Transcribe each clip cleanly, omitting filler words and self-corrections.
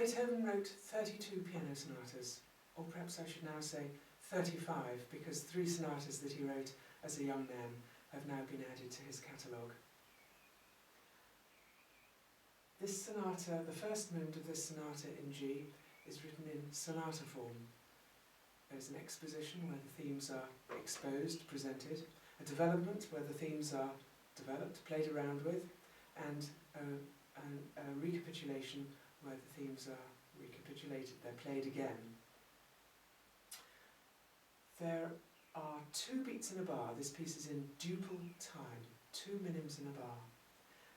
Beethoven wrote 32 piano sonatas, or perhaps I should now say 35, because 3 sonatas that he wrote as a young man have now been added to his catalogue. This sonata, the first movement of this sonata in G, is written in sonata form. There's an exposition where the themes are exposed, presented, a development where the themes are developed, played around with, and a recapitulation where the themes are recapitulated, they're played again. There are 2 beats in a bar. This piece is in duple time, 2 minims in a bar.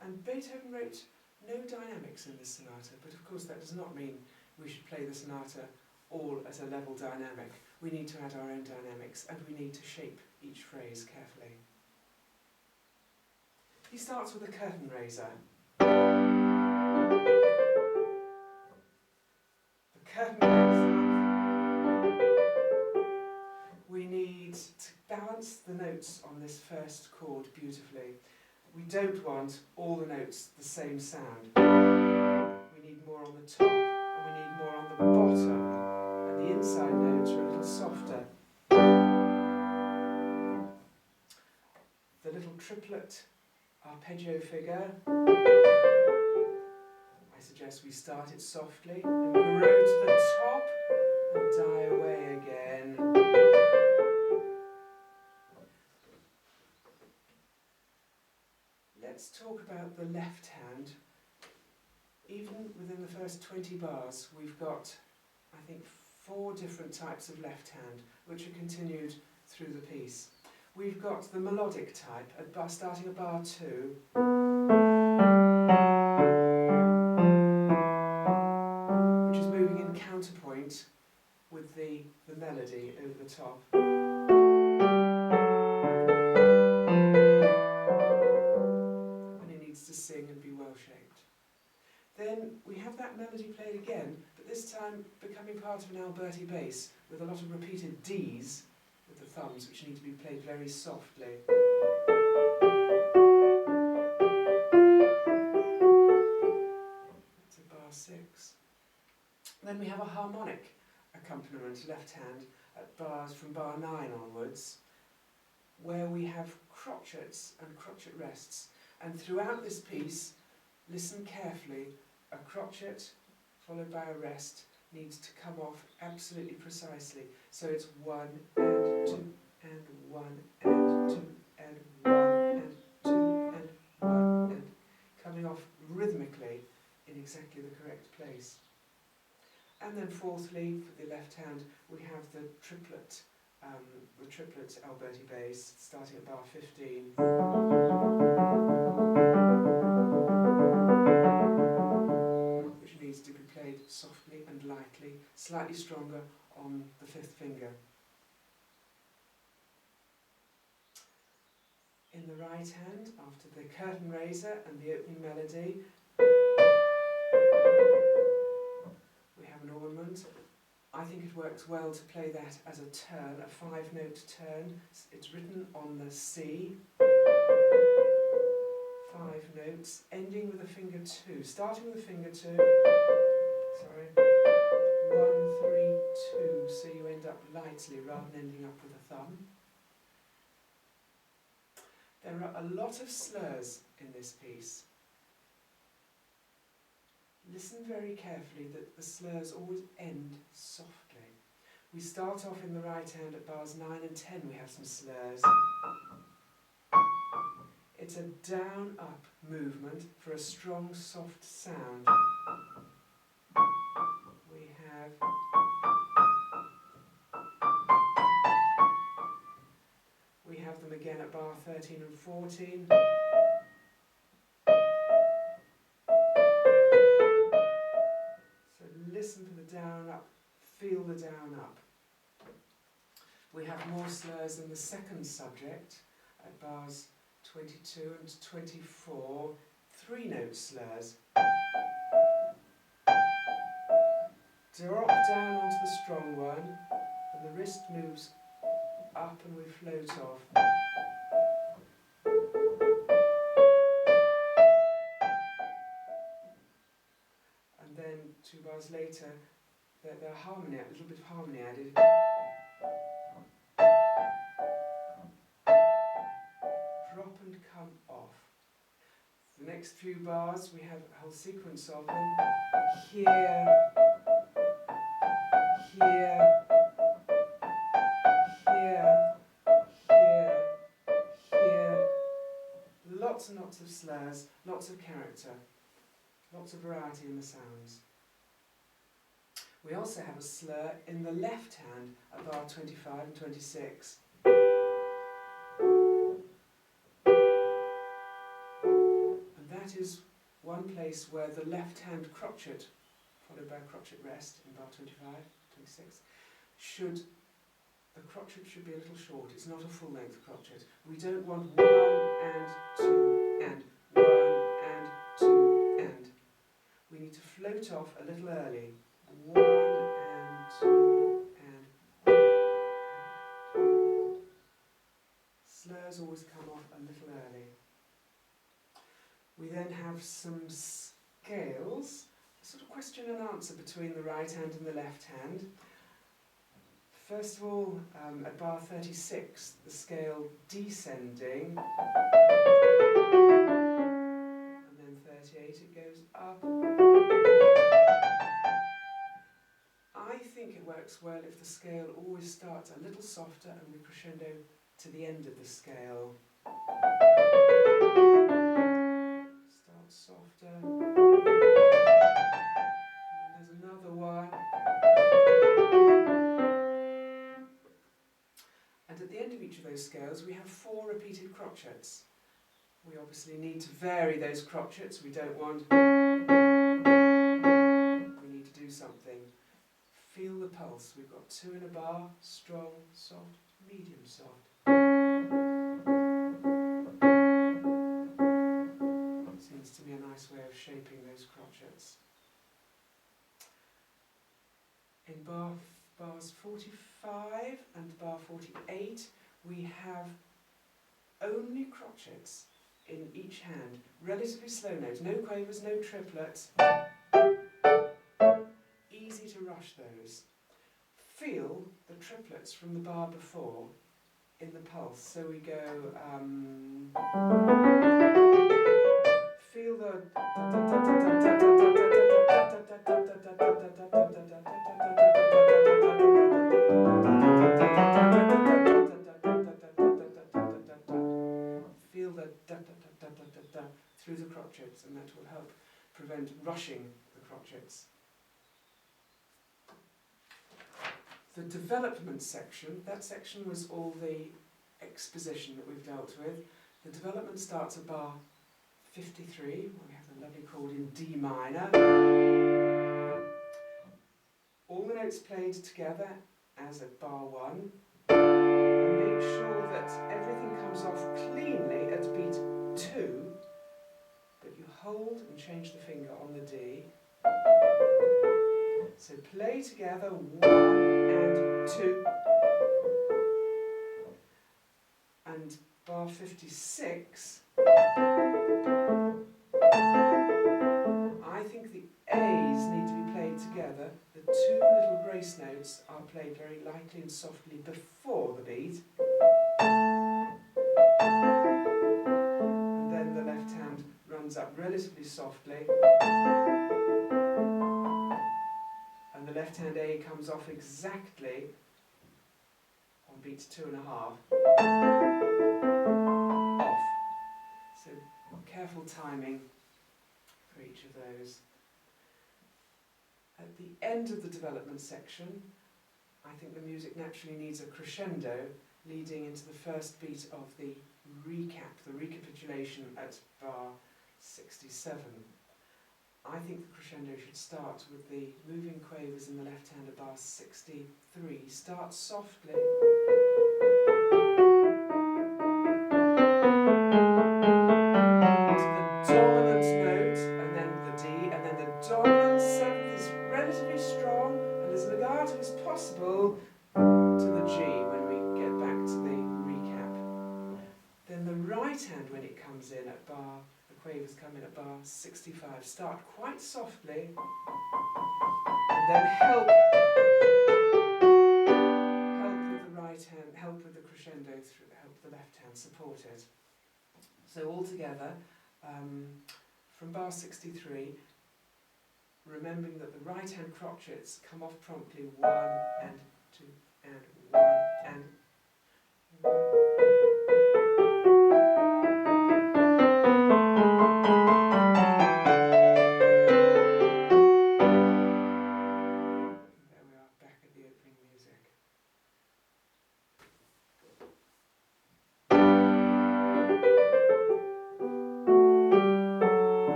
And Beethoven wrote no dynamics in this sonata, but of course that does not mean we should play the sonata all at a level dynamic. We need to add our own dynamics, and we need to shape each phrase carefully. He starts with a curtain raiser. The curtain raiser. We need to balance the notes on this first chord beautifully. We don't want all the notes the same sound. We need more on the top, and we need more on the bottom, and the inside notes are a little softer. The little triplet arpeggio figure, I suggest we start it softly and grow to the top and die away again. Let's talk about the left hand. Even within the first 20 bars, we've got, I think, 4 different types of left hand, which are continued through the piece. We've got the melodic type, starting at bar 2. Which is moving in counterpoint with the melody over the top. To sing and be well shaped. Then we have that melody played again, but this time becoming part of an Alberti bass with a lot of repeated Ds with the thumbs, which need to be played very softly. That's a bar 6. Then we have a harmonic accompaniment, left hand, at bars from bar 9 onwards, where we have crotchets and crotchet rests. And throughout this piece, listen carefully, a crotchet followed by a rest needs to come off absolutely precisely. So it's 1 and 2 and 1 and 2 and 1 and 2 and 1 and coming off rhythmically in exactly the correct place. And then fourthly, for the left hand, we have the triplet Alberti bass starting at bar 15. Which needs to be played softly and lightly, slightly stronger on the 5th finger. In the right hand, after the curtain raiser and the opening melody, we have an ornament. I think it works well to play that as a turn, a 5-note turn. It's written on the C. 5 notes, ending with a finger 2, starting with a finger 2, 1, 3, 2, so you end up lightly rather than ending up with a thumb. There are a lot of slurs in this piece. Listen very carefully that the slurs always end softly. We start off in the right hand at bars 9 and 10, we have some slurs. It's a down-up movement for a strong, soft sound. We have them again at bar 13 and 14. So listen for the down-up, feel the down-up. We have more slurs in the second subject at bars 22 and 24, 3-note slurs. Drop down onto the strong one, and the wrist moves up and we float off. And then to bar bars later, the harmony, a little bit of harmony added. Drop and come off. The next few bars we have a whole sequence of them. Here, here, here, here, here. Lots and lots of slurs, lots of character, lots of variety in the sounds. We also have a slur in the left hand at bar 25 and 26. And that is one place where the left hand crotchet, followed by a crotchet rest in bar 25, 26, the crotchet should be a little short. It's not a full length crotchet. We don't want 1 and 2 and 1 and 2 and. We need to float off a little early. 1 and 2 and 1 and 2. Slurs always come off a little early. We then have some scales, a sort of question and answer between the right hand and the left hand. First of all, at bar 36, the scale descending, and then 38 it goes up. I think it works well if the scale always starts a little softer and we crescendo to the end of the scale. Starts softer, and there's another one. And at the end of each of those scales we have 4 repeated crotchets. We obviously need to vary those crotchets. We don't want... We need to do something. Feel the pulse. We've got 2 in a bar, strong, soft, medium soft. Seems to me a nice way of shaping those crotchets. In bars 45 and bar 48 we have only crotchets in each hand, relatively slow notes, no quavers, no triplets, easy to rush those. Feel the triplets from the bar before in the pulse, so we go, feel the through the crotchets, and that will help prevent rushing the crotchets. The development section, that section was all the exposition that we've dealt with. The development starts at bar 53, where we have the lovely chord in D minor. All the notes played together as at bar 1. And make sure that everything comes off cleanly at beat 2, but you hold and change the finger on the D. So play together 1 and 2. And bar 56, I think the A's need to be played together. The 2 little grace notes are played very lightly and softly before the beat. And then the left hand runs up relatively softly. And the left hand A comes off exactly on beat 2.5. Off. So careful timing for each of those. At the end of the development section, I think the music naturally needs a crescendo leading into the first beat of the recapitulation at bar 67. I think the crescendo should start with the moving quavers in the left hand at bar 63. Start softly. To the dominant note, and then the D, and then the dominant 7th is relatively strong, and as legato as possible to the G when we get back to the recap. Then the right hand, when it comes in at bar, the quavers come in at bar 65. Start quite softly, and then help with the right hand, help with the crescendo, help the left hand support it. So all together, from bar 63, remembering that the right hand crotchets come off promptly, 1 and 2 and 1 and 1.